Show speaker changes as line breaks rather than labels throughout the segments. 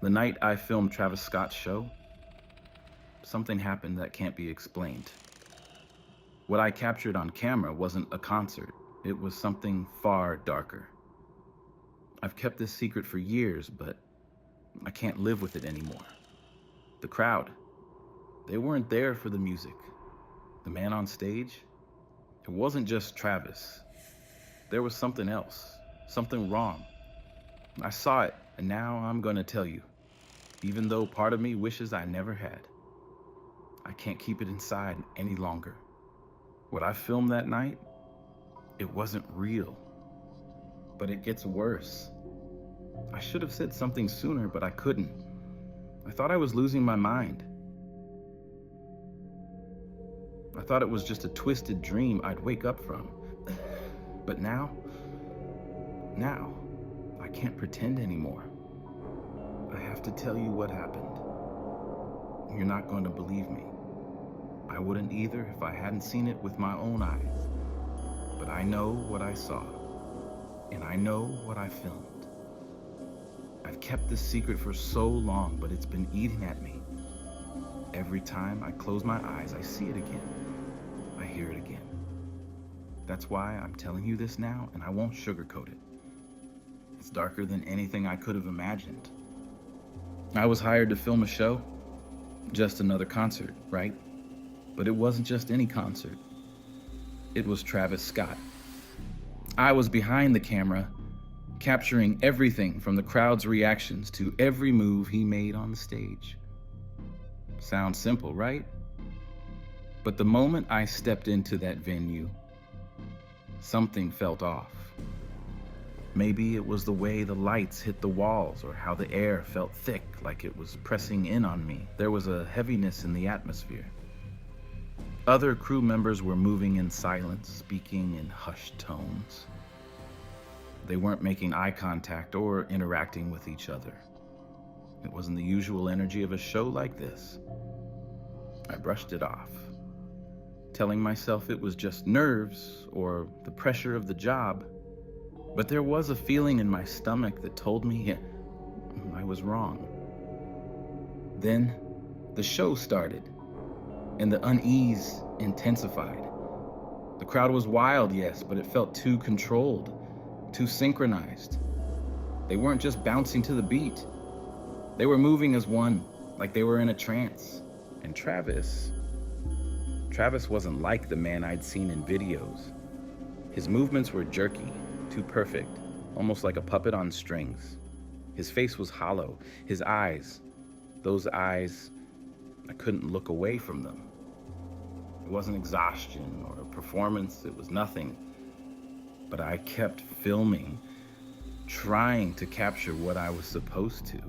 The night I filmed Travis Scott's show, something happened that can't be explained. What I captured on camera wasn't a concert. It was something far darker. I've kept this secret for years, but I can't live with it anymore. The crowd, they weren't there for the music. The man on stage, it wasn't just Travis. There was something else, something wrong. I saw it, and now I'm going to tell you, even though part of me wishes I never had. I can't keep it inside any longer. What I filmed that night, it wasn't real. But it gets worse. I should have said something sooner, but I couldn't. I thought I was losing my mind. I thought it was just a twisted dream I'd wake up from. But now, I can't pretend anymore. I have to tell you what happened. You're not going to believe me. I wouldn't either if I hadn't seen it with my own eyes. But I know what I saw, and I know what I filmed. I've kept this secret for so long, but it's been eating at me. Every time I close my eyes, I see it again. I hear it again. That's why I'm telling you this now, and I won't sugarcoat it. It's darker than anything I could have imagined. I was hired to film a show, just another concert, right? But it wasn't just any concert. It was Travis Scott. I was behind the camera, capturing everything from the crowd's reactions to every move he made on the stage. Sounds simple, right? But the moment I stepped into that venue, something felt off. Maybe it was the way the lights hit the walls or how the air felt thick, like it was pressing in on me. There was a heaviness in the atmosphere. Other crew members were moving in silence, speaking in hushed tones. They weren't making eye contact or interacting with each other. It wasn't the usual energy of a show like this. I brushed it off, telling myself it was just nerves or the pressure of the job. But there was a feeling in my stomach that told me I was wrong. Then the show started, and the unease intensified. The crowd was wild, yes, but it felt too controlled, too synchronized. They weren't just bouncing to the beat. They were moving as one, like they were in a trance. And Travis wasn't like the man I'd seen in videos. His movements were jerky, too perfect, almost like a puppet on strings. His face was hollow. His eyes, those eyes, I couldn't look away from them. It wasn't exhaustion or a performance, it was nothing. But I kept filming, trying to capture what I was supposed to.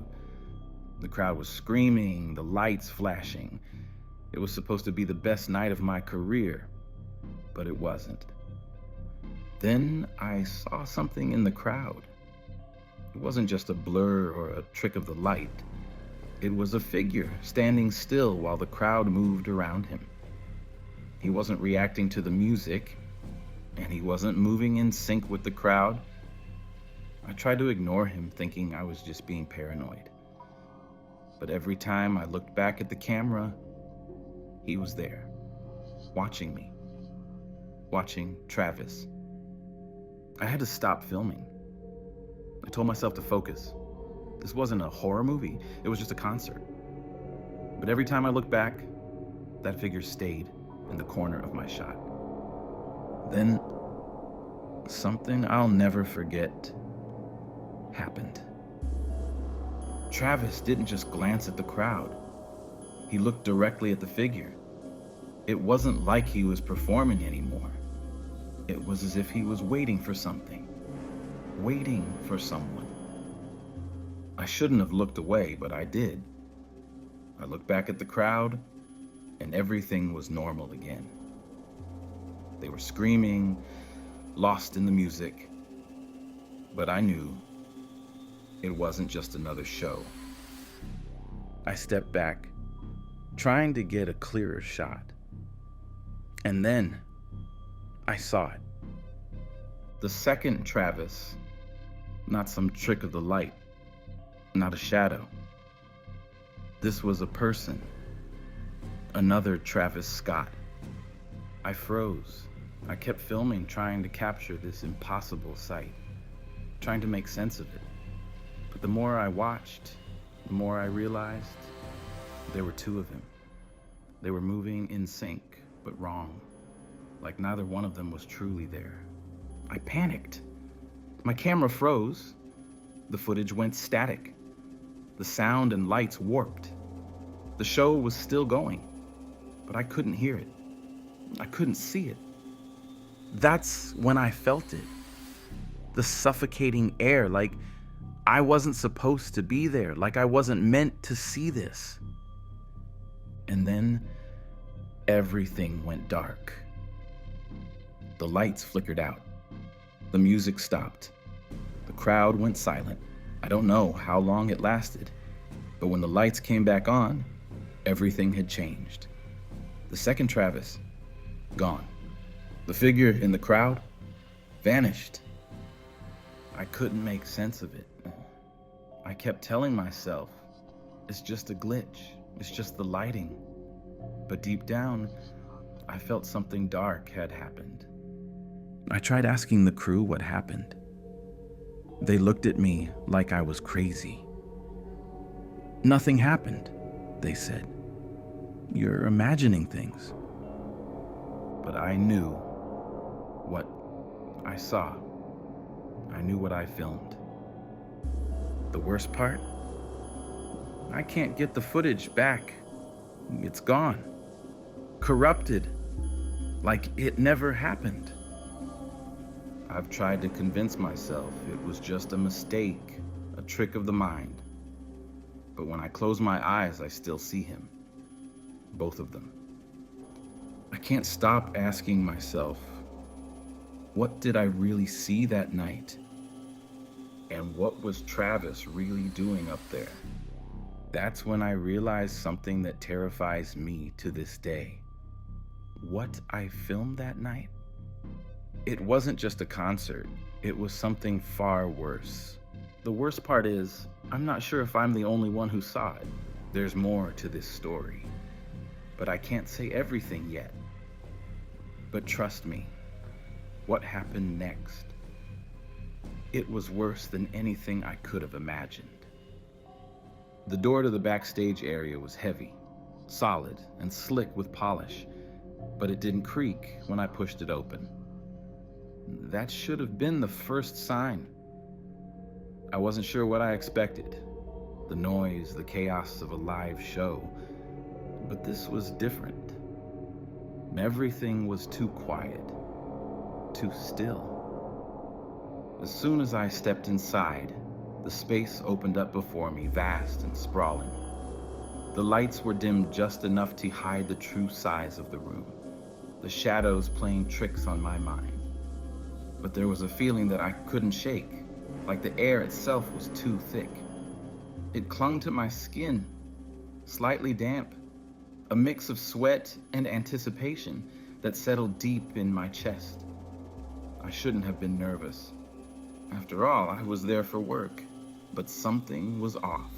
The crowd was screaming, the lights flashing. It was supposed to be the best night of my career, but it wasn't. Then I saw something in the crowd. It wasn't just a blur or a trick of the light. It was a figure standing still while the crowd moved around him. He wasn't reacting to the music, and he wasn't moving in sync with the crowd. I tried to ignore him, thinking I was just being paranoid. But every time I looked back at the camera, he was there, watching me, watching Travis. I had to stop filming. I told myself to focus. This wasn't a horror movie, it was just a concert. But every time I looked back, that figure stayed in the corner of my shot. Then, something I'll never forget happened. Travis didn't just glance at the crowd. He looked directly at the figure. It wasn't like he was performing anymore. It was as if he was waiting for something, waiting for someone. I shouldn't have looked away, but I did. I looked back at the crowd, and everything was normal again. They were screaming, lost in the music, but I knew it wasn't just another show. I stepped back, trying to get a clearer shot. And then I saw it. The second Travis, not some trick of the light, not a shadow. This was a person, another Travis Scott. I froze. I kept filming, trying to capture this impossible sight, trying to make sense of it. But the more I watched, the more I realized there were two of them. They were moving in sync, but wrong, like neither one of them was truly there. I panicked. My camera froze. The footage went static. The sound and lights warped. The show was still going, but I couldn't hear it. I couldn't see it. That's when I felt it. The suffocating air, like I wasn't supposed to be there, like I wasn't meant to see this. And then everything went dark. The lights flickered out. The music stopped. The crowd went silent. I don't know how long it lasted, but when the lights came back on, everything had changed. The second Travis, gone. The figure in the crowd vanished. I couldn't make sense of it. I kept telling myself, it's just a glitch. It's just the lighting. But deep down, I felt something dark had happened. I tried asking the crew what happened. They looked at me like I was crazy. Nothing happened, they said. You're imagining things. But I knew what I saw. I knew what I filmed. The worst part? I can't get the footage back. It's gone. Corrupted. Like it never happened. I've tried to convince myself it was just a mistake, a trick of the mind. But when I close my eyes, I still see him. Both of them. I can't stop asking myself, what did I really see that night? And what was Travis really doing up there? That's when I realized something that terrifies me to this day. What I filmed that night? It wasn't just a concert. It was something far worse. The worst part is, I'm not sure if I'm the only one who saw it. There's more to this story. But I can't say everything yet. But trust me, what happened next? It was worse than anything I could have imagined. The door to the backstage area was heavy, solid, and slick with polish, but it didn't creak when I pushed it open. That should have been the first sign. I wasn't sure what I expected. The noise, the chaos of a live show. But this was different. Everything was too quiet, too still. As soon as I stepped inside, the space opened up before me, vast and sprawling. The lights were dimmed just enough to hide the true size of the room, the shadows playing tricks on my mind. But there was a feeling that I couldn't shake, like the air itself was too thick. It clung to my skin, slightly damp, a mix of sweat and anticipation that settled deep in my chest. I shouldn't have been nervous. After all, I was there for work, but something was off.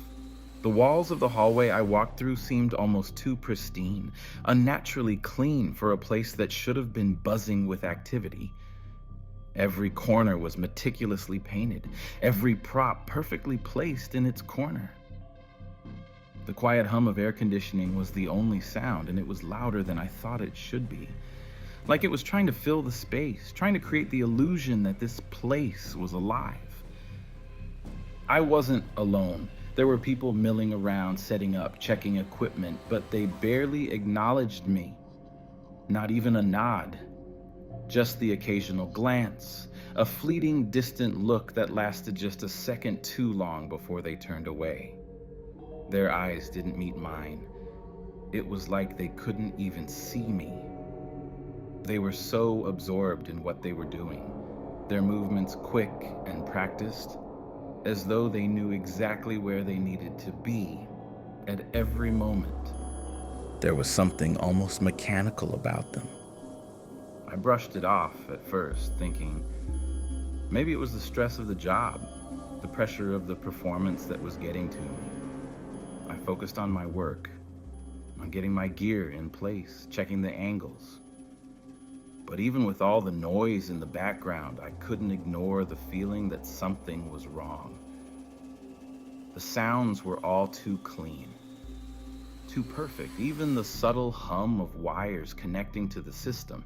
The walls of the hallway I walked through seemed almost too pristine, unnaturally clean for a place that should have been buzzing with activity. Every corner was meticulously painted, every prop perfectly placed in its corner. The quiet hum of air conditioning was the only sound, and it was louder than I thought it should be. Like it was trying to fill the space, trying to create the illusion that this place was alive. I wasn't alone. There were people milling around, setting up, checking equipment, but they barely acknowledged me. Not even a nod. Just the occasional glance, a fleeting, distant look that lasted just a second too long before they turned away. Their eyes didn't meet mine. It was like they couldn't even see me. They were so absorbed in what they were doing, their movements quick and practiced, as though they knew exactly where they needed to be at every moment. There was something almost mechanical about them. I brushed it off at first, thinking maybe it was the stress of the job, the pressure of the performance that was getting to me. I focused on my work, on getting my gear in place, checking the angles. But even with all the noise in the background, I couldn't ignore the feeling that something was wrong. The sounds were all too clean, too perfect, even the subtle hum of wires connecting to the system.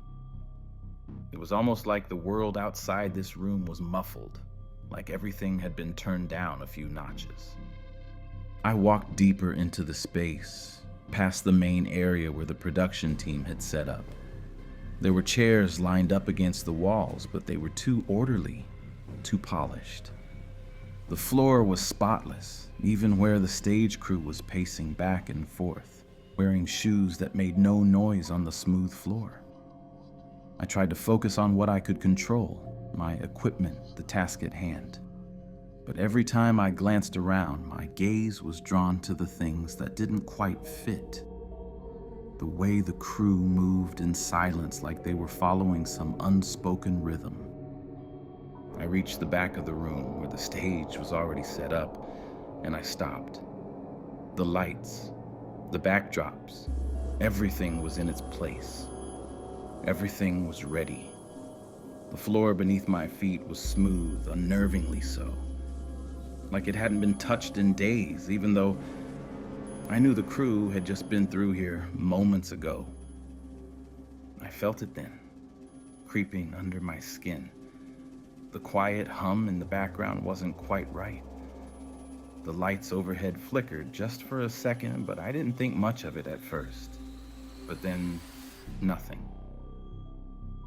It was almost like the world outside this room was muffled, like everything had been turned down a few notches. I walked deeper into the space, past the main area where the production team had set up. There were chairs lined up against the walls, but they were too orderly, too polished. The floor was spotless, even where the stage crew was pacing back and forth, wearing shoes that made no noise on the smooth floor. I tried to focus on what I could control, my equipment, the task at hand. But every time I glanced around, my gaze was drawn to the things that didn't quite fit. The way the crew moved in silence like they were following some unspoken rhythm. I reached the back of the room where the stage was already set up, and I stopped. The lights, the backdrops, everything was in its place. Everything was ready. The floor beneath my feet was smooth, unnervingly so. Like it hadn't been touched in days, even though I knew the crew had just been through here moments ago. I felt it then, creeping under my skin. The quiet hum in the background wasn't quite right. The lights overhead flickered just for a second, but I didn't think much of it at first. But then, nothing.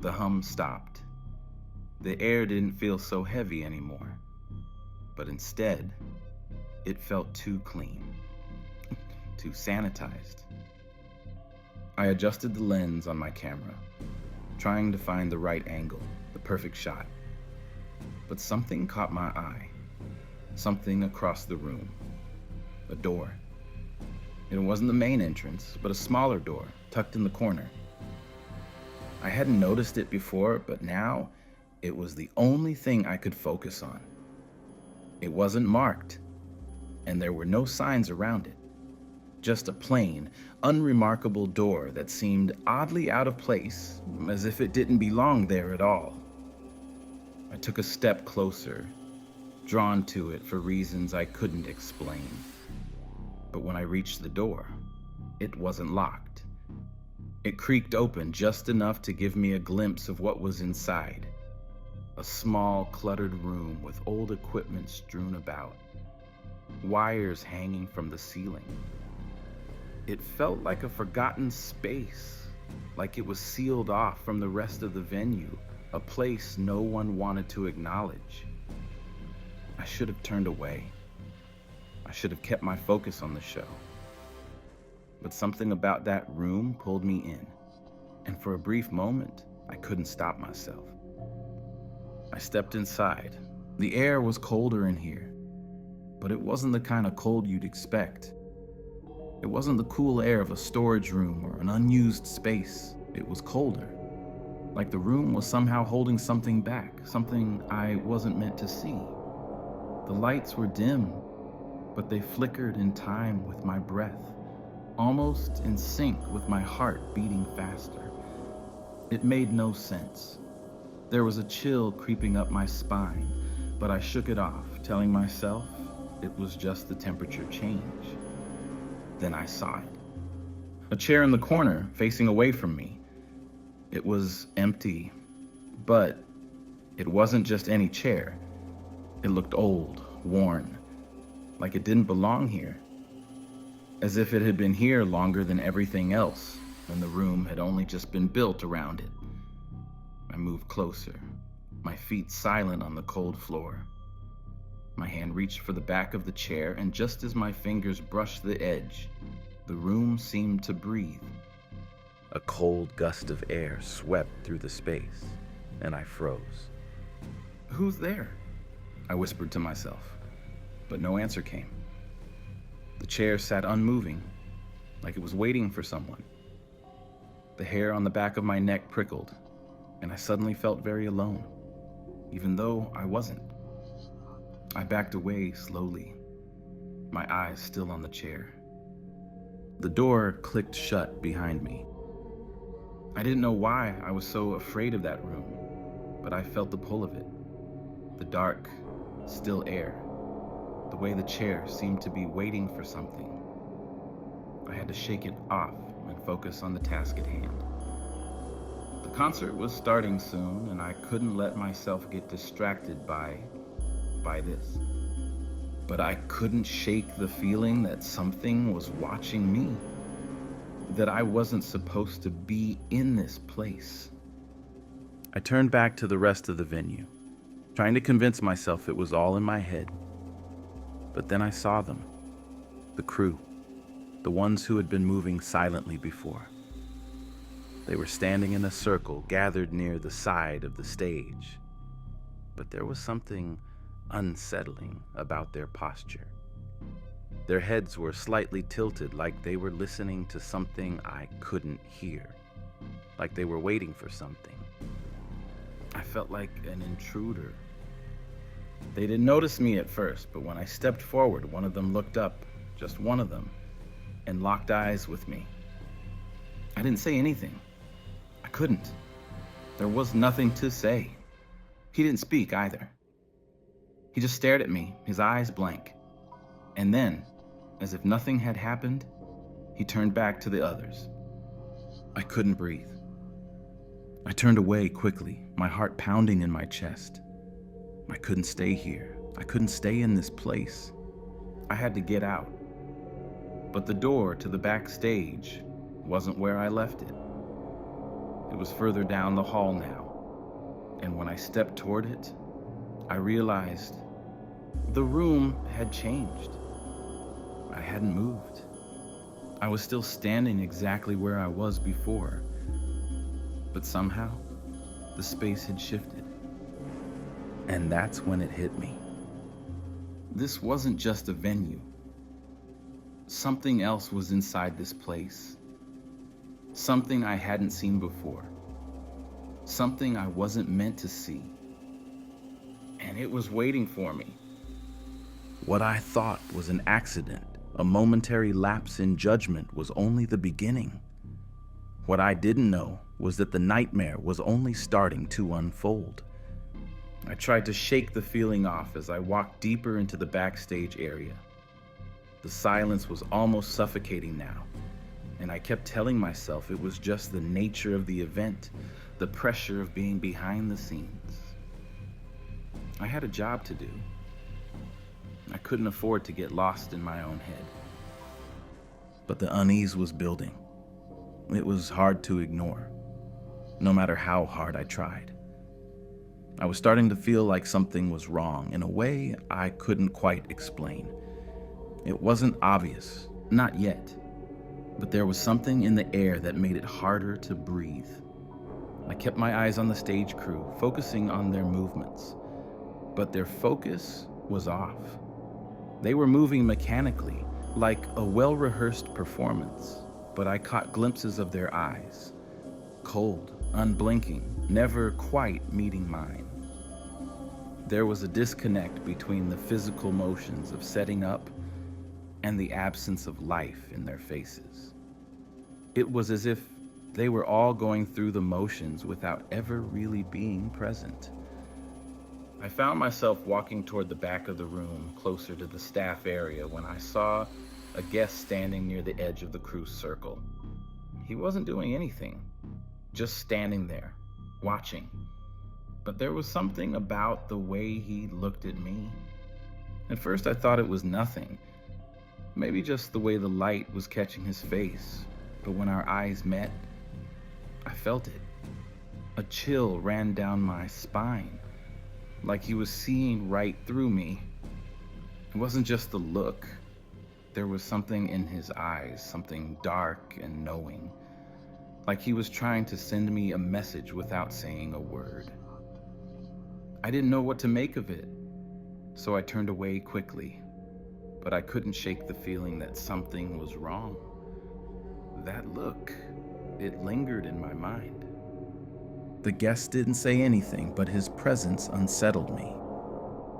The hum stopped. The air didn't feel so heavy anymore. But instead, it felt too clean, too sanitized. I adjusted the lens on my camera, trying to find the right angle, the perfect shot. But something caught my eye, something across the room, a door. It wasn't the main entrance, but a smaller door tucked in the corner. I hadn't noticed it before, but now it was the only thing I could focus on. It wasn't marked, and there were no signs around it. Just a plain, unremarkable door that seemed oddly out of place, as if it didn't belong there at all. I took a step closer, drawn to it for reasons I couldn't explain. But when I reached the door, it wasn't locked. It creaked open just enough to give me a glimpse of what was inside. A small, cluttered room with old equipment strewn about, wires hanging from the ceiling. It felt like a forgotten space, like it was sealed off from the rest of the venue, a place no one wanted to acknowledge. I should have turned away. I should have kept my focus on the show. But something about that room pulled me in, and for a brief moment, I couldn't stop myself. I stepped inside. The air was colder in here, but it wasn't the kind of cold you'd expect. It wasn't the cool air of a storage room or an unused space. It was colder, like the room was somehow holding something back, something I wasn't meant to see. The lights were dim, but they flickered in time with my breath, almost in sync with my heart beating faster. It made no sense. There was a chill creeping up my spine, but I shook it off, telling myself it was just the temperature change. Then I saw it. A chair in the corner, facing away from me. It was empty, but it wasn't just any chair. It looked old, worn, like it didn't belong here. As if it had been here longer than everything else, and the room had only just been built around it. I moved closer, my feet silent on the cold floor. My hand reached for the back of the chair, and just as my fingers brushed the edge, the room seemed to breathe. A cold gust of air swept through the space, and I froze. "Who's there?" I whispered to myself, but no answer came. The chair sat unmoving, like it was waiting for someone. The hair on the back of my neck prickled, and I suddenly felt very alone, even though I wasn't. I backed away slowly, my eyes still on the chair. The door clicked shut behind me. I didn't know why I was so afraid of that room, but I felt the pull of it. The dark, still air. The way the chair seemed to be waiting for something. I had to shake it off and focus on the task at hand. The concert was starting soon, and I couldn't let myself get distracted by this. But I couldn't shake the feeling that something was watching me, that I wasn't supposed to be in this place. I turned back to the rest of the venue, trying to convince myself it was all in my head. But then I saw them, the crew, the ones who had been moving silently before. They were standing in a circle gathered near the side of the stage, but there was something unsettling about their posture. Their heads were slightly tilted, like they were listening to something I couldn't hear, like they were waiting for something. I felt like an intruder. They didn't notice me at first, but when I stepped forward, one of them looked up, just one of them, and locked eyes with me. I didn't say anything. I couldn't. There was nothing to say. He didn't speak either. He just stared at me, his eyes blank. And then, as if nothing had happened, he turned back to the others. I couldn't breathe. I turned away quickly, my heart pounding in my chest. I couldn't stay here. I couldn't stay in this place. I had to get out. But the door to the backstage wasn't where I left it. It was further down the hall now. And when I stepped toward it, I realized the room had changed. I hadn't moved. I was still standing exactly where I was before. But somehow, the space had shifted. And that's when it hit me. This wasn't just a venue. Something else was inside this place. Something I hadn't seen before. Something I wasn't meant to see. And it was waiting for me. What I thought was an accident, a momentary lapse in judgment, was only the beginning. What I didn't know was that the nightmare was only starting to unfold. I tried to shake the feeling off as I walked deeper into the backstage area. The silence was almost suffocating now, and I kept telling myself it was just the nature of the event, the pressure of being behind the scenes. I had a job to do. I couldn't afford to get lost in my own head. But the unease was building. It was hard to ignore, no matter how hard I tried. I was starting to feel like something was wrong in a way I couldn't quite explain. It wasn't obvious, not yet, but there was something in the air that made it harder to breathe. I kept my eyes on the stage crew, focusing on their movements, but their focus was off. They were moving mechanically, like a well-rehearsed performance, but I caught glimpses of their eyes, cold, unblinking, never quite meeting mine. There was a disconnect between the physical motions of setting up and the absence of life in their faces. It was as if they were all going through the motions without ever really being present. I found myself walking toward the back of the room, closer to the staff area, when I saw a guest standing near the edge of the crew's circle. He wasn't doing anything, just standing there, watching. But there was something about the way he looked at me. At first I thought it was nothing, maybe just the way the light was catching his face. But when our eyes met, I felt it. A chill ran down my spine, like he was seeing right through me. It wasn't just the look. There was something in his eyes, something dark and knowing, like he was trying to send me a message without saying a word. I didn't know what to make of it, so I turned away quickly, but I couldn't shake the feeling that something was wrong. That look, it lingered in my mind. The guest didn't say anything, but his presence unsettled me.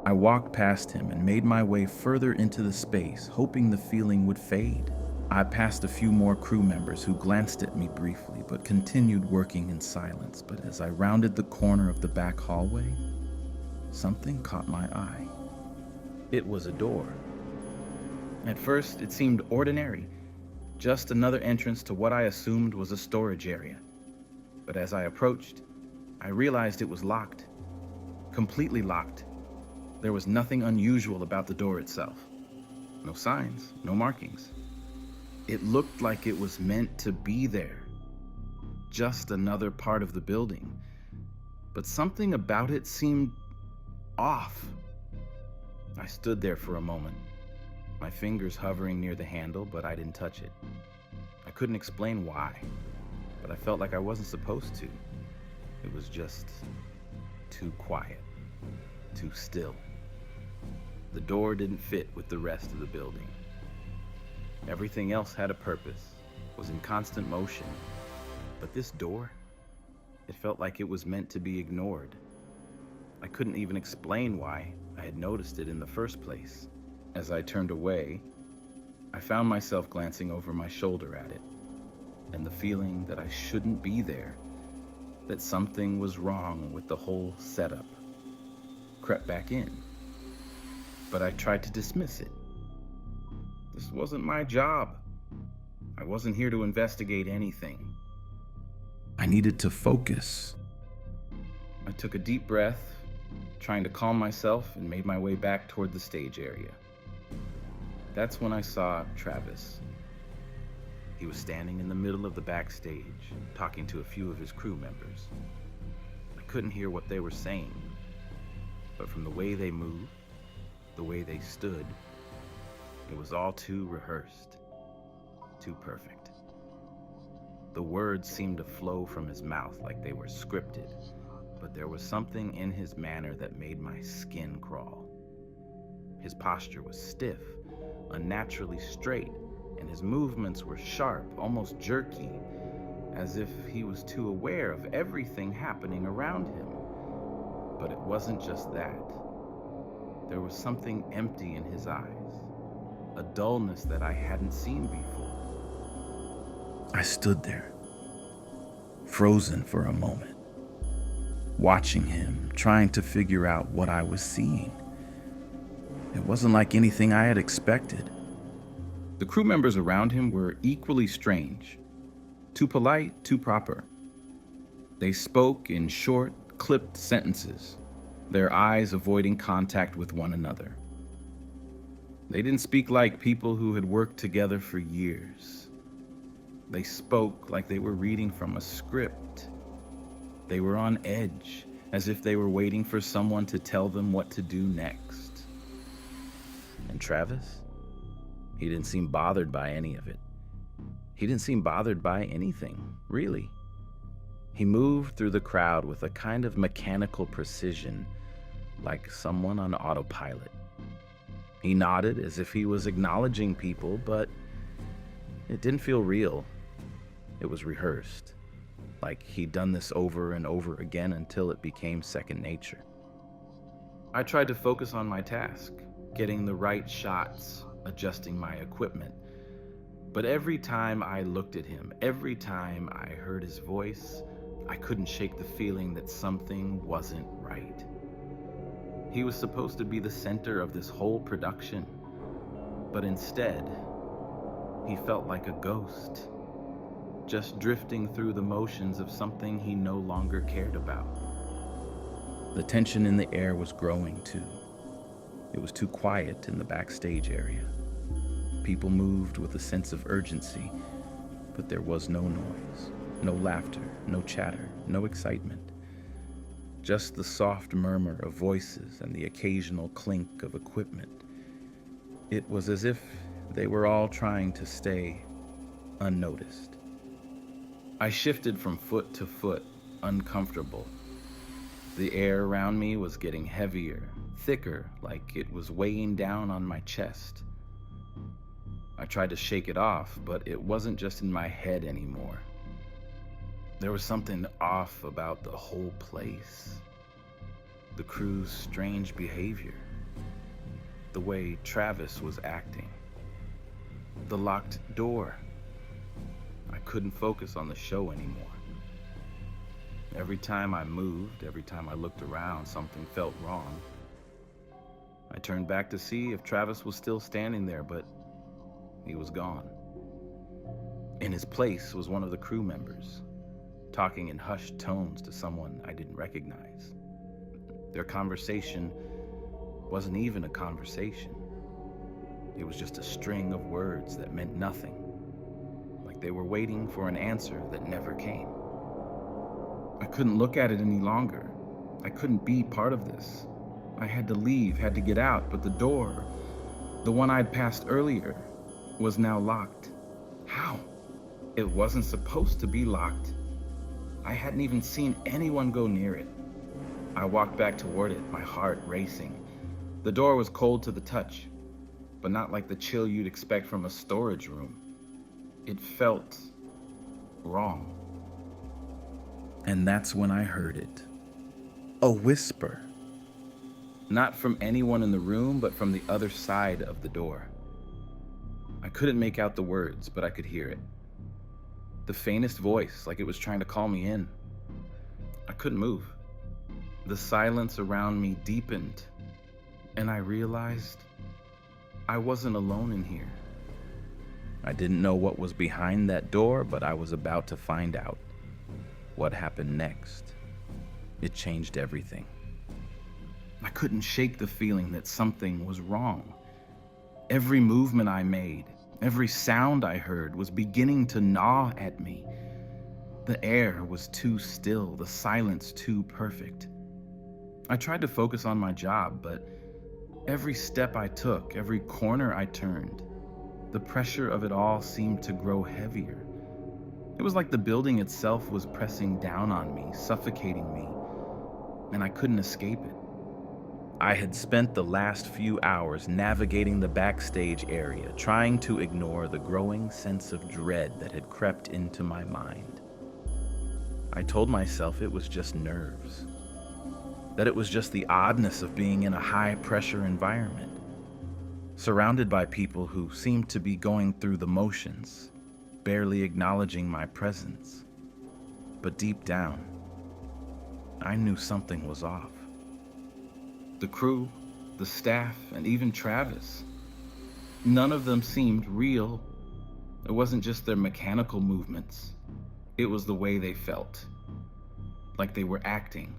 I walked past him and made my way further into the space, hoping the feeling would fade. I passed a few more crew members who glanced at me briefly but continued working in silence. But as I rounded the corner of the back hallway, something caught my eye. It was a door. At first, it seemed ordinary, just another entrance to what I assumed was a storage area. But as I approached, I realized it was locked, completely locked. There was nothing unusual about the door itself. No signs, no markings. It looked like it was meant to be there. Just another part of the building. But something about it seemed off. I stood there for a moment, my fingers hovering near the handle, but I didn't touch it. I couldn't explain why, but I felt like I wasn't supposed to. It was just too quiet, too still. The door didn't fit with the rest of the building. Everything else had a purpose, was in constant motion. But this door, it felt like it was meant to be ignored. I couldn't even explain why I had noticed it in the first place. As I turned away, I found myself glancing over my shoulder at it, and the feeling that I shouldn't be there, that something was wrong with the whole setup, crept back in. But I tried to dismiss it. This wasn't my job. I wasn't here to investigate anything. I needed to focus. I took a deep breath, trying to calm myself, and made my way back toward the stage area. That's when I saw Travis. He was standing in the middle of the backstage, talking to a few of his crew members. I couldn't hear what they were saying, but from the way they moved, the way they stood, it was all too rehearsed, too perfect. The words seemed to flow from his mouth like they were scripted, but there was something in his manner that made my skin crawl. His posture was stiff, unnaturally straight, and his movements were sharp, almost jerky, as if he was too aware of everything happening around him. But it wasn't just that. There was something empty in his eyes, a dullness that I hadn't seen before. I stood there, frozen for a moment, watching him, trying to figure out what I was seeing. It wasn't like anything I had expected. The crew members around him were equally strange, too polite, too proper. They spoke in short, clipped sentences, their eyes avoiding contact with one another. They didn't speak like people who had worked together for years. They spoke like they were reading from a script. They were on edge, as if they were waiting for someone to tell them what to do next. And Travis? He didn't seem bothered by any of it. He didn't seem bothered by anything, really. He moved through the crowd with a kind of mechanical precision, like someone on autopilot. He nodded as if he was acknowledging people, but it didn't feel real. It was rehearsed, like he'd done this over and over again until it became second nature. I tried to focus on my task, getting the right shots, adjusting my equipment. But every time I looked at him, every time I heard his voice, I couldn't shake the feeling that something wasn't right. He was supposed to be the center of this whole production, but instead, he felt like a ghost, just drifting through the motions of something he no longer cared about. The tension in the air was growing too. It was too quiet in the backstage area. People moved with a sense of urgency, but there was no noise, no laughter, no chatter, no excitement. Just the soft murmur of voices and the occasional clink of equipment. It was as if they were all trying to stay unnoticed. I shifted from foot to foot, uncomfortable. The air around me was getting heavier, thicker, like it was weighing down on my chest. I tried to shake it off, but it wasn't just in my head anymore. There was something off about the whole place. The crew's strange behavior. The way Travis was acting. The locked door. I couldn't focus on the show anymore. Every time I moved, every time I looked around, something felt wrong. I turned back to see if Travis was still standing there, but he was gone. In his place was one of the crew members, talking in hushed tones to someone I didn't recognize. Their conversation wasn't even a conversation. It was just a string of words that meant nothing, like they were waiting for an answer that never came. I couldn't look at it any longer. I couldn't be part of this. I had to leave, had to get out, but the door, the one I'd passed earlier, was now locked. How? It wasn't supposed to be locked. I hadn't even seen anyone go near it. I walked back toward it, my heart racing. The door was cold to the touch, but not like the chill you'd expect from a storage room. It felt wrong. And that's when I heard it. A whisper. Not from anyone in the room, but from the other side of the door. I couldn't make out the words, but I could hear it. The faintest voice, like it was trying to call me in. I couldn't move. The silence around me deepened, and I realized I wasn't alone in here. I didn't know what was behind that door, but I was about to find out. What happened next? It changed everything. I couldn't shake the feeling that something was wrong. Every movement I made, every sound I heard was beginning to gnaw at me. The air was too still, the silence too perfect. I tried to focus on my job, but every step I took, every corner I turned, the pressure of it all seemed to grow heavier. It was like the building itself was pressing down on me, suffocating me, and I couldn't escape it. I had spent the last few hours navigating the backstage area, trying to ignore the growing sense of dread that had crept into my mind. I told myself it was just nerves, that it was just the oddness of being in a high-pressure environment, surrounded by people who seemed to be going through the motions, barely acknowledging my presence. But deep down, I knew something was off. The crew, the staff, and even Travis, none of them seemed real. It wasn't just their mechanical movements. It was the way they felt, like they were acting.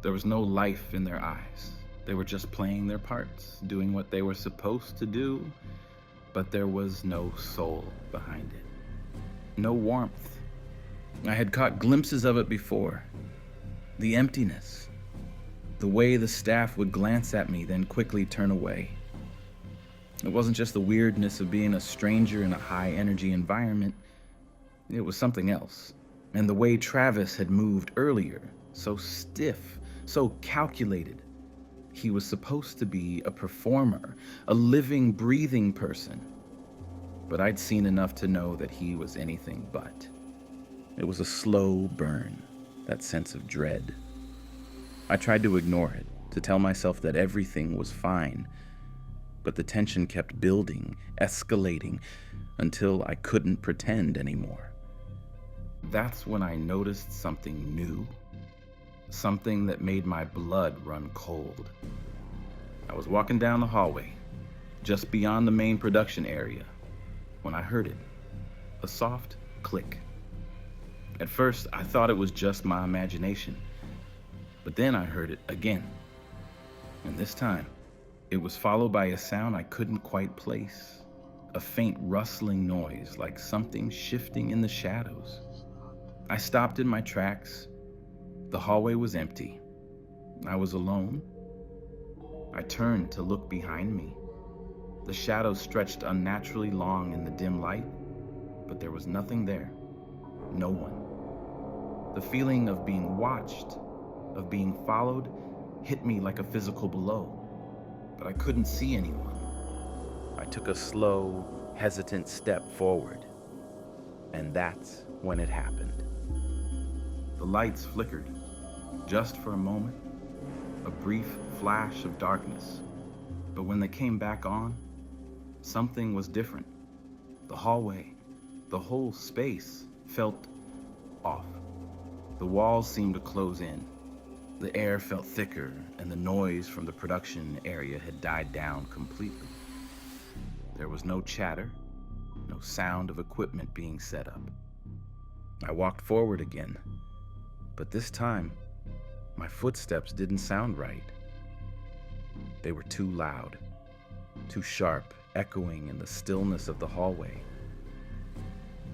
There was no life in their eyes. They were just playing their parts, doing what they were supposed to do, but there was no soul behind it. No warmth. I had caught glimpses of it before. The emptiness. The way the staff would glance at me, then quickly turn away. It wasn't just the weirdness of being a stranger in a high-energy environment. It was something else. And the way Travis had moved earlier, so stiff, so calculated. He was supposed to be a performer, a living, breathing person. But I'd seen enough to know that he was anything but. It was a slow burn, that sense of dread. I tried to ignore it, to tell myself that everything was fine, but the tension kept building, escalating, until I couldn't pretend anymore. That's when I noticed something new, something that made my blood run cold. I was walking down the hallway, just beyond the main production area, when I heard it, a soft click. At first, I thought it was just my imagination, but then I heard it again. And this time, it was followed by a sound I couldn't quite place, a faint rustling noise like something shifting in the shadows. I stopped in my tracks. The hallway was empty. I was alone. I turned to look behind me. The shadows stretched unnaturally long in the dim light, but there was nothing there. No one. The feeling of being watched, of being followed, hit me like a physical blow, but I couldn't see anyone. I took a slow, hesitant step forward, and that's when it happened. The lights flickered, just for a moment, a brief flash of darkness, but when they came back on, something was different. The hallway, the whole space felt off. The walls seemed to close in. The air felt thicker, and the noise from the production area had died down completely. There was no chatter, no sound of equipment being set up. I walked forward again, but this time, my footsteps didn't sound right. They were too loud, too sharp, echoing in the stillness of the hallway.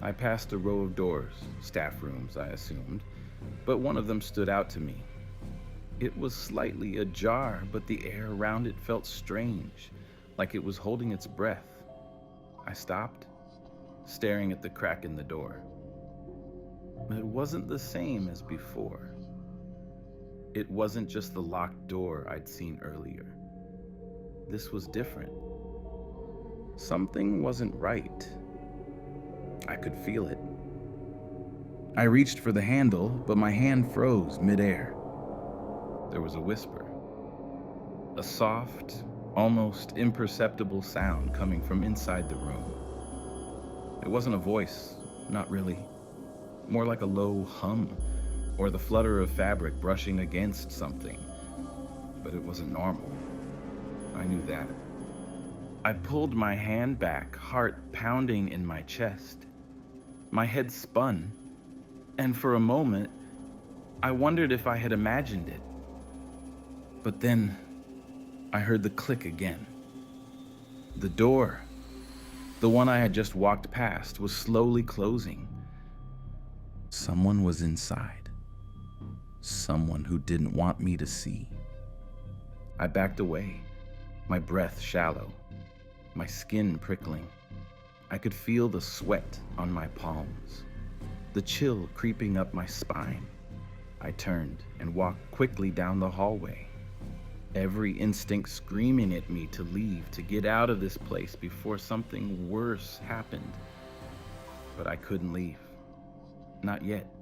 I passed a row of doors, staff rooms, I assumed, but one of them stood out to me. It was slightly ajar, but the air around it felt strange, like it was holding its breath. I stopped, staring at the crack in the door. It wasn't the same as before. It wasn't just the locked door I'd seen earlier. This was different. Something wasn't right. I could feel it. I reached for the handle, but my hand froze midair. There was a whisper. A soft, almost imperceptible sound coming from inside the room. It wasn't a voice, not really. More like a low hum, or the flutter of fabric brushing against something. But it wasn't normal. I knew that. I pulled my hand back, heart pounding in my chest. My head spun, and for a moment, I wondered if I had imagined it. But then, I heard the click again. The door, the one I had just walked past, was slowly closing. Someone was inside. Someone who didn't want me to see. I backed away, my breath shallow, my skin prickling. I could feel the sweat on my palms, the chill creeping up my spine. I turned and walked quickly down the hallway, every instinct screaming at me to leave, to get out of this place before something worse happened. But I couldn't leave. Not yet.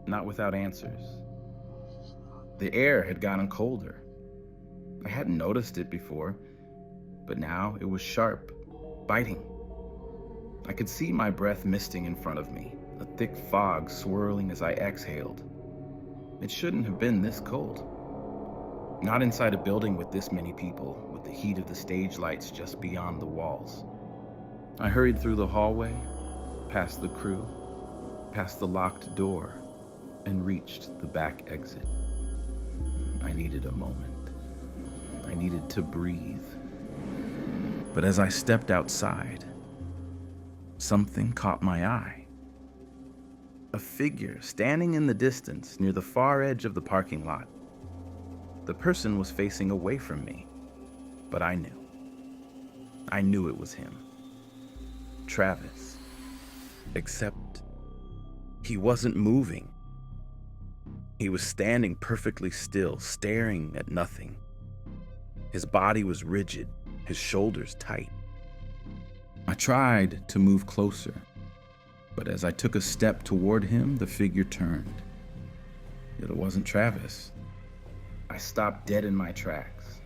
Not without answers. The air had gotten colder. I hadn't noticed it before, but now it was sharp, biting. I could see my breath misting in front of me, a thick fog swirling as I exhaled. It shouldn't have been this cold. Not inside a building with this many people, with the heat of the stage lights just beyond the walls. I hurried through the hallway, past the crew, past the locked door, and reached the back exit. I needed a moment. I needed to breathe. But as I stepped outside, something caught my eye. A figure standing in the distance near the far edge of the parking lot. The person was facing away from me, but I knew. I knew it was him. Travis. Except he wasn't moving. He was standing perfectly still, staring at nothing. His body was rigid, his shoulders tight. I tried to move closer, but as I took a step toward him, the figure turned. It wasn't Travis. I stopped dead in my tracks.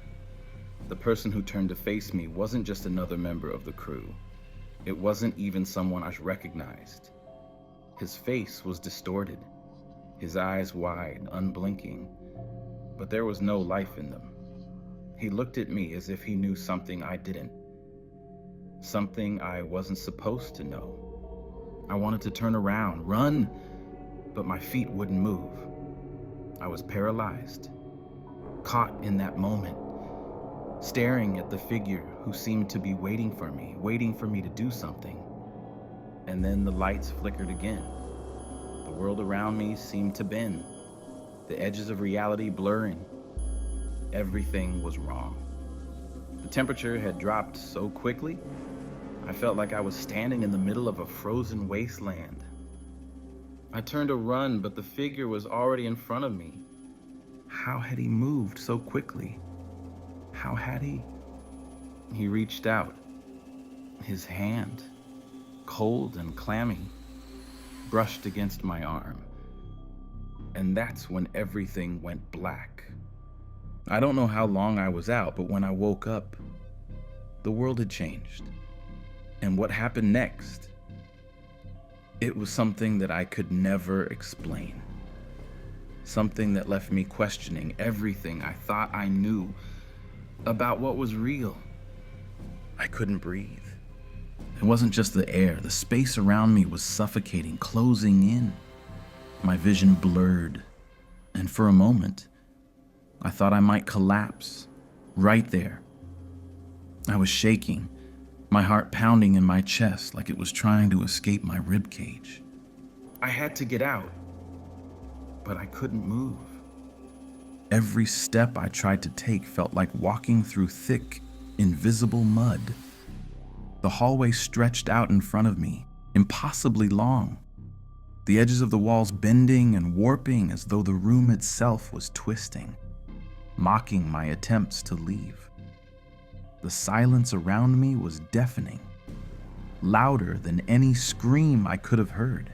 The person who turned to face me wasn't just another member of the crew. It wasn't even someone I recognized. His face was distorted, his eyes wide, unblinking, but there was no life in them. He looked at me as if he knew something I didn't, something I wasn't supposed to know. I wanted to turn around, run, but my feet wouldn't move. I was paralyzed, caught in that moment, staring at the figure who seemed to be waiting for me to do something. And then the lights flickered again. The world around me seemed to bend, the edges of reality blurring. Everything was wrong. The temperature had dropped so quickly, I felt like I was standing in the middle of a frozen wasteland. I turned to run, but the figure was already in front of me. How had he moved so quickly? How had he? He reached out. His hand, cold and clammy, brushed against my arm. And that's when everything went black. I don't know how long I was out, but when I woke up, the world had changed. And what happened next? It was something that I could never explain. Something that left me questioning everything I thought I knew about what was real. I couldn't breathe. It wasn't just the air. The space around me was suffocating, closing in. My vision blurred, and for a moment, I thought I might collapse right there. I was shaking, my heart pounding in my chest like it was trying to escape my ribcage. I had to get out, but I couldn't move. Every step I tried to take felt like walking through thick, invisible mud. The hallway stretched out in front of me, impossibly long. The edges of the walls bending and warping as though the room itself was twisting, mocking my attempts to leave. The silence around me was deafening, louder than any scream I could have heard.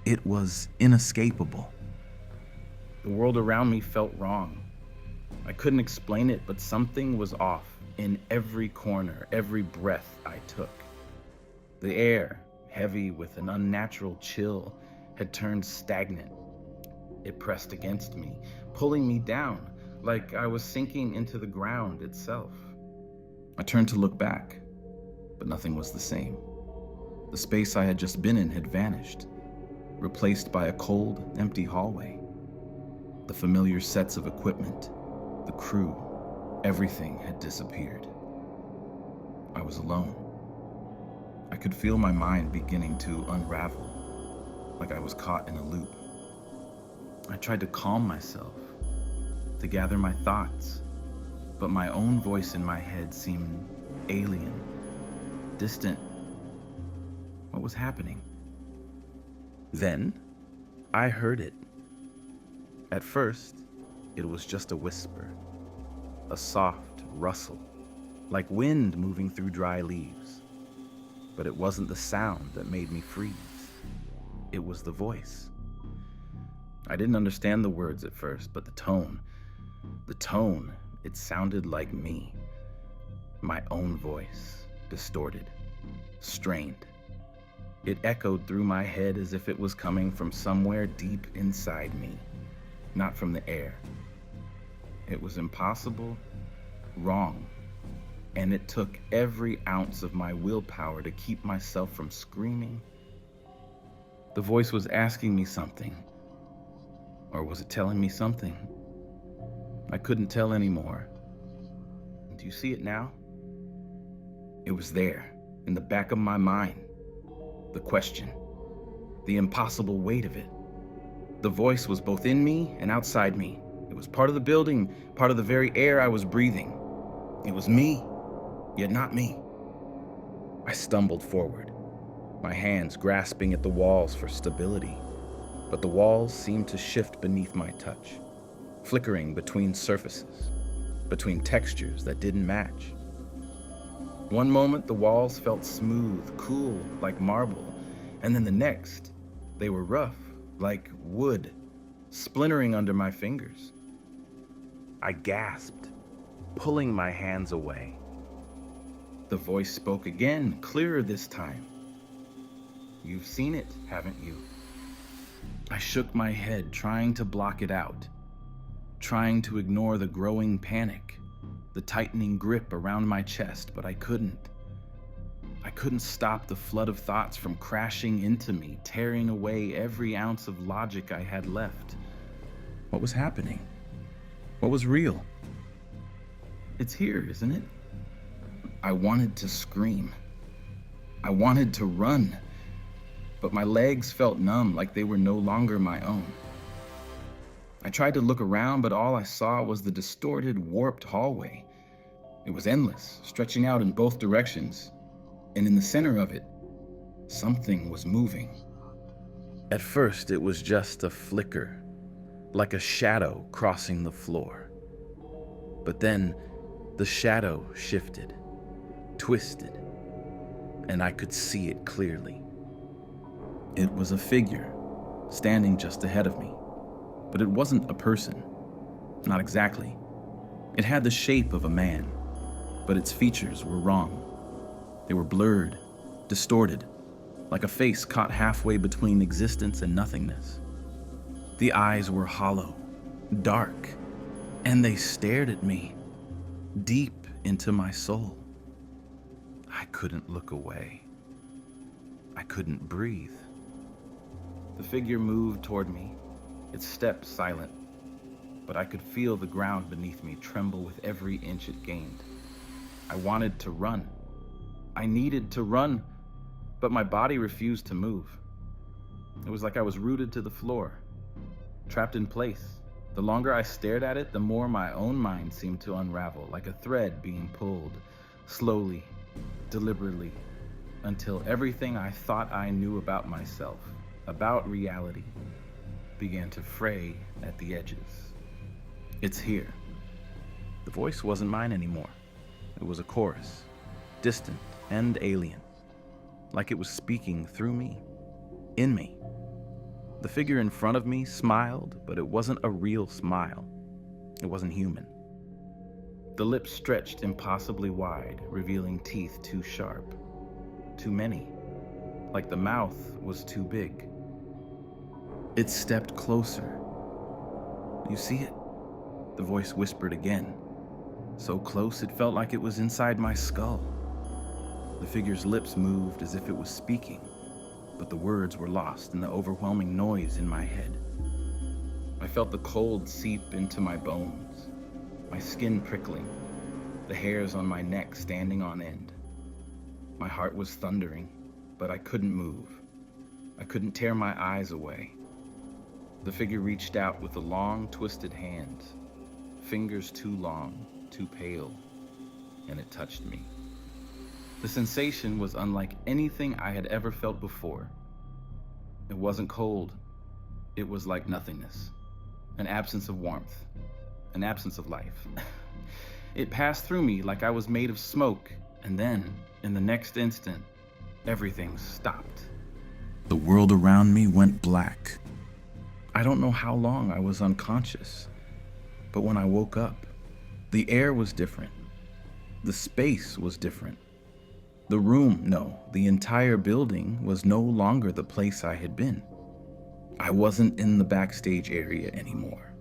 It was inescapable. The world around me felt wrong. I couldn't explain it, but something was off in every corner, every breath I took. The air, heavy with an unnatural chill, had turned stagnant. It pressed against me, pulling me down, like I was sinking into the ground itself. I turned to look back, but nothing was the same. The space I had just been in had vanished, replaced by a cold, empty hallway. The familiar sets of equipment, the crew, everything had disappeared. I was alone. I could feel my mind beginning to unravel, like I was caught in a loop. I tried to calm myself, to gather my thoughts, but my own voice in my head seemed alien, distant. What was happening? Then, I heard it. At first, it was just a whisper, a soft rustle, like wind moving through dry leaves. But it wasn't the sound that made me freeze. It was the voice. I didn't understand the words at first, but the tone, it sounded like me. My own voice, distorted, strained. It echoed through my head as if it was coming from somewhere deep inside me, not from the air. It was impossible, wrong, and it took every ounce of my willpower to keep myself from screaming. The voice was asking me something, or was it telling me something? I couldn't tell anymore. Do you see it now? It was there, in the back of my mind. The question, the impossible weight of it. The voice was both in me and outside me. It was part of the building, part of the very air I was breathing. It was me, yet not me. I stumbled forward, my hands grasping at the walls for stability, but the walls seemed to shift beneath my touch, flickering between surfaces, between textures that didn't match. One moment, the walls felt smooth, cool, like marble, and then the next, they were rough, like wood, splintering under my fingers. I gasped, pulling my hands away. The voice spoke again, clearer this time. You've seen it, haven't you? I shook my head, trying to block it out, trying to ignore the growing panic, the tightening grip around my chest, but I couldn't. I couldn't stop the flood of thoughts from crashing into me, tearing away every ounce of logic I had left. What was happening? What was real? It's here, isn't it? I wanted to scream. I wanted to run, but my legs felt numb, like they were no longer my own. I tried to look around, but all I saw was the distorted, warped hallway. It was endless, stretching out in both directions, and in the center of it, something was moving. At first, it was just a flicker, like a shadow crossing the floor. But then, the shadow shifted, twisted, and I could see it clearly. It was a figure, standing just ahead of me. But it wasn't a person. Not exactly. It had the shape of a man, but its features were wrong. They were blurred, distorted, like a face caught halfway between existence and nothingness. The eyes were hollow, dark, and they stared at me, deep into my soul. I couldn't look away. I couldn't breathe. The figure moved toward me, its steps silent, but I could feel the ground beneath me tremble with every inch it gained. I wanted to run. I needed to run, but my body refused to move. It was like I was rooted to the floor, trapped in place. The longer I stared at it, the more my own mind seemed to unravel, like a thread being pulled, slowly, deliberately, until everything I thought I knew about myself, about reality, began to fray at the edges. It's here. The voice wasn't mine anymore. It was a chorus, distant and alien, like it was speaking through me, in me. The figure in front of me smiled, but it wasn't a real smile. It wasn't human. The lips stretched impossibly wide, revealing teeth too sharp, too many, like the mouth was too big. It stepped closer. You see it? The voice whispered again, so close it felt like it was inside my skull. The figure's lips moved as if it was speaking, but the words were lost in the overwhelming noise in my head. I felt the cold seep into my bones, my skin prickling, the hairs on my neck standing on end. My heart was thundering, but I couldn't move. I couldn't tear my eyes away. The figure reached out with the long, twisted hands, fingers too long, too pale, and it touched me. The sensation was unlike anything I had ever felt before. It wasn't cold. It was like nothingness, an absence of warmth, an absence of life. It passed through me like I was made of smoke, and then, in the next instant, everything stopped. The world around me went black. I don't know how long I was unconscious, but when I woke up, the air was different. The space was different. The room, no, the entire building was no longer the place I had been. I wasn't in the backstage area anymore.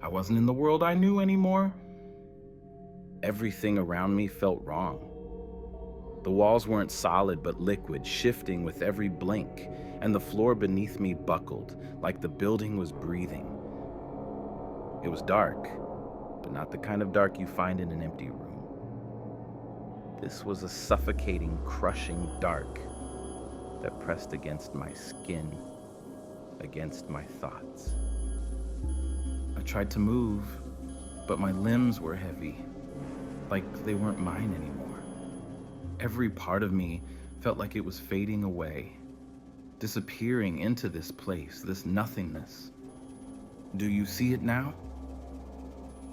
I wasn't in the world I knew anymore. Everything around me felt wrong. The walls weren't solid but liquid, shifting with every blink, and the floor beneath me buckled, like the building was breathing. It was dark, but not the kind of dark you find in an empty room. This was a suffocating, crushing dark that pressed against my skin, against my thoughts. I tried to move, but my limbs were heavy, like they weren't mine anymore. Every part of me felt like it was fading away, disappearing into this place, this nothingness. Do you see it now?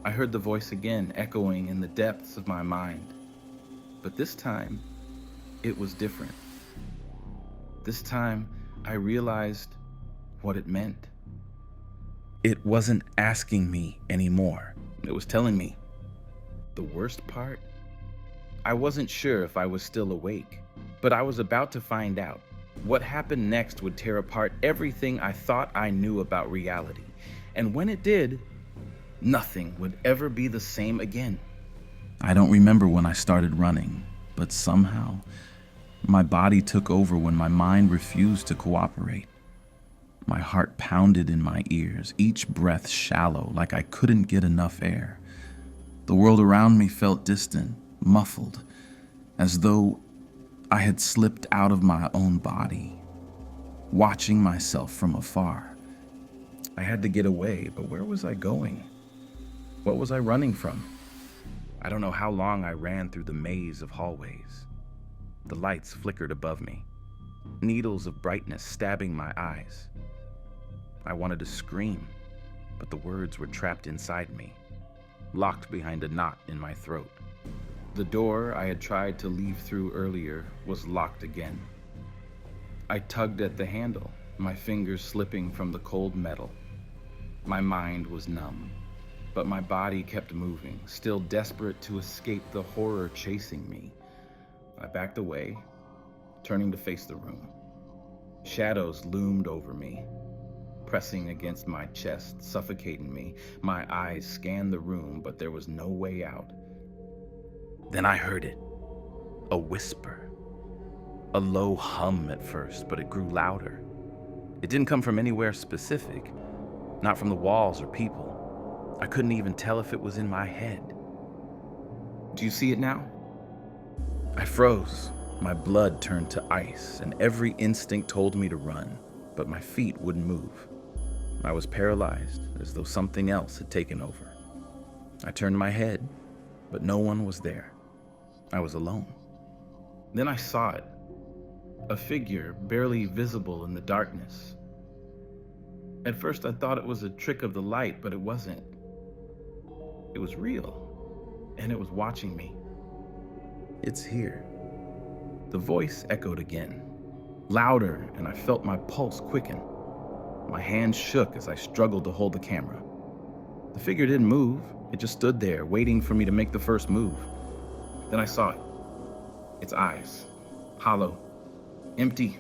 I heard the voice again, echoing in the depths of my mind. But this time, it was different. This time, I realized what it meant. It wasn't asking me anymore. It was telling me. The worst part? I wasn't sure if I was still awake, but I was about to find out. What happened next would tear apart everything I thought I knew about reality. And when it did, nothing would ever be the same again. I don't remember when I started running, but somehow my body took over when my mind refused to cooperate. My heart pounded in my ears, each breath shallow, like I couldn't get enough air. The world around me felt distant, muffled, as though I had slipped out of my own body, watching myself from afar. I had to get away, but where was I going? What was I running from? I don't know how long I ran through the maze of hallways. The lights flickered above me, needles of brightness stabbing my eyes. I wanted to scream, but the words were trapped inside me, locked behind a knot in my throat. The door I had tried to leave through earlier was locked again. I tugged at the handle, my fingers slipping from the cold metal. My mind was numb, but my body kept moving, still desperate to escape the horror chasing me. I backed away, turning to face the room. Shadows loomed over me, pressing against my chest, suffocating me. My eyes scanned the room, but there was no way out. Then I heard it. A whisper. A low hum at first, but it grew louder. It didn't come from anywhere specific, not from the walls or people. I couldn't even tell if it was in my head. Do you see it now? I froze. My blood turned to ice, and every instinct told me to run, but my feet wouldn't move. I was paralyzed, as though something else had taken over. I turned my head, but no one was there. I was alone. Then I saw it. A figure barely visible in the darkness. At first I thought it was a trick of the light, but it wasn't. It was real, and it was watching me. It's here. The voice echoed again, louder, and I felt my pulse quicken. My hands shook as I struggled to hold the camera. The figure didn't move. It just stood there, waiting for me to make the first move. Then I saw it. Its eyes, hollow, empty,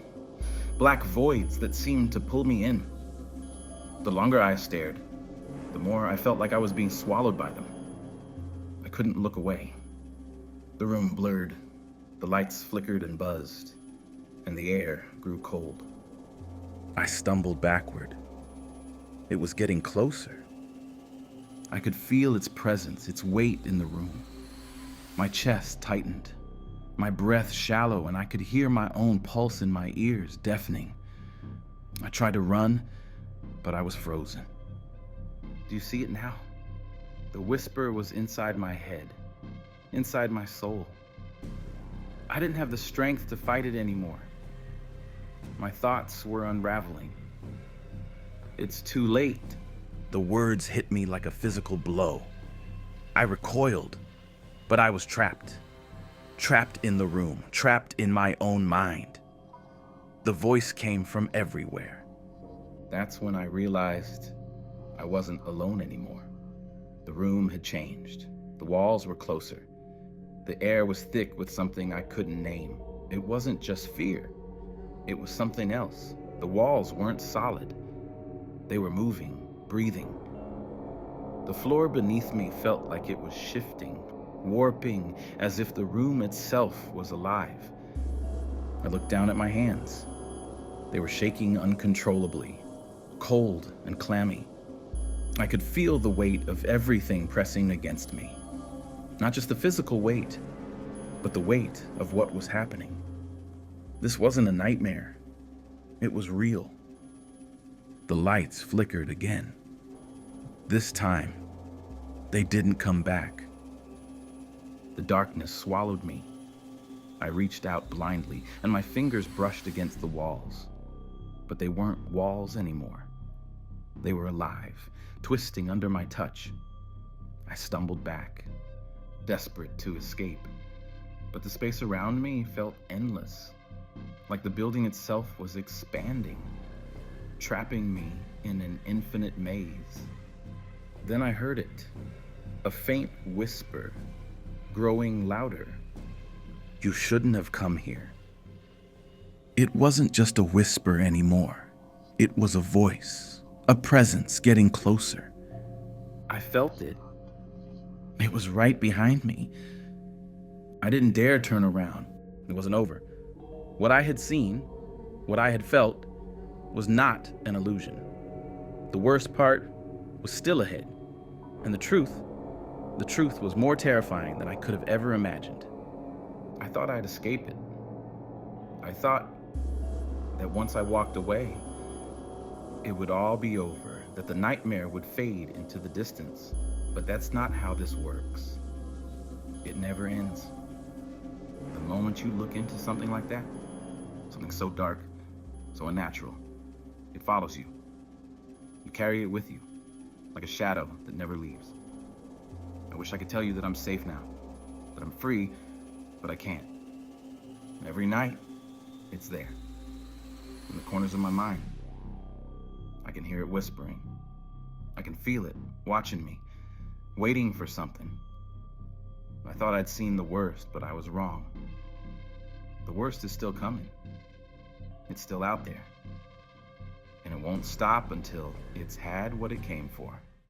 black voids that seemed to pull me in. The longer I stared, the more I felt like I was being swallowed by them. I couldn't look away. The room blurred. The lights flickered and buzzed, and the air grew cold. I stumbled backward. It was getting closer. I could feel its presence, its weight in the room. My chest tightened, my breath shallow, and I could hear my own pulse in my ears, deafening. I tried to run, but I was frozen. Do you see it now? The whisper was inside my head, inside my soul. I didn't have the strength to fight it anymore. My thoughts were unraveling. It's too late. The words hit me like a physical blow. I recoiled, but I was trapped. Trapped in the room, trapped in my own mind. The voice came from everywhere. That's when I realized I wasn't alone anymore. The room had changed. The walls were closer. The air was thick with something I couldn't name. It wasn't just fear. It was something else. The walls weren't solid. They were moving, breathing. The floor beneath me felt like it was shifting, warping, as if the room itself was alive. I looked down at my hands. They were shaking uncontrollably, cold and clammy. I could feel the weight of everything pressing against me. Not just the physical weight, but the weight of what was happening. This wasn't a nightmare. It was real. The lights flickered again. This time, they didn't come back. The darkness swallowed me. I reached out blindly, and my fingers brushed against the walls. But they weren't walls anymore. They were alive, twisting under my touch. I stumbled back, desperate to escape. But the space around me felt endless, like the building itself was expanding, trapping me in an infinite maze. Then I heard it, a faint whisper, growing louder. You shouldn't have come here. It wasn't just a whisper anymore. It was a voice, a presence getting closer. I felt it. It was right behind me. I didn't dare turn around. It wasn't over. What I had seen, what I had felt, was not an illusion. The worst part was still ahead. And the truth was more terrifying than I could have ever imagined. I thought I'd escape it. I thought that once I walked away, it would all be over, that the nightmare would fade into the distance. But that's not how this works. It never ends. The moment you look into something like that, something so dark, so unnatural, it follows you. You carry it with you, like a shadow that never leaves. I wish I could tell you that I'm safe now, that I'm free, but I can't. Every night, it's there, in the corners of my mind. I can hear it whispering. I can feel it watching me, waiting for something. I thought I'd seen the worst, but I was wrong. the worst is still coming. It's still out there. And it won't stop until it's had what it came for.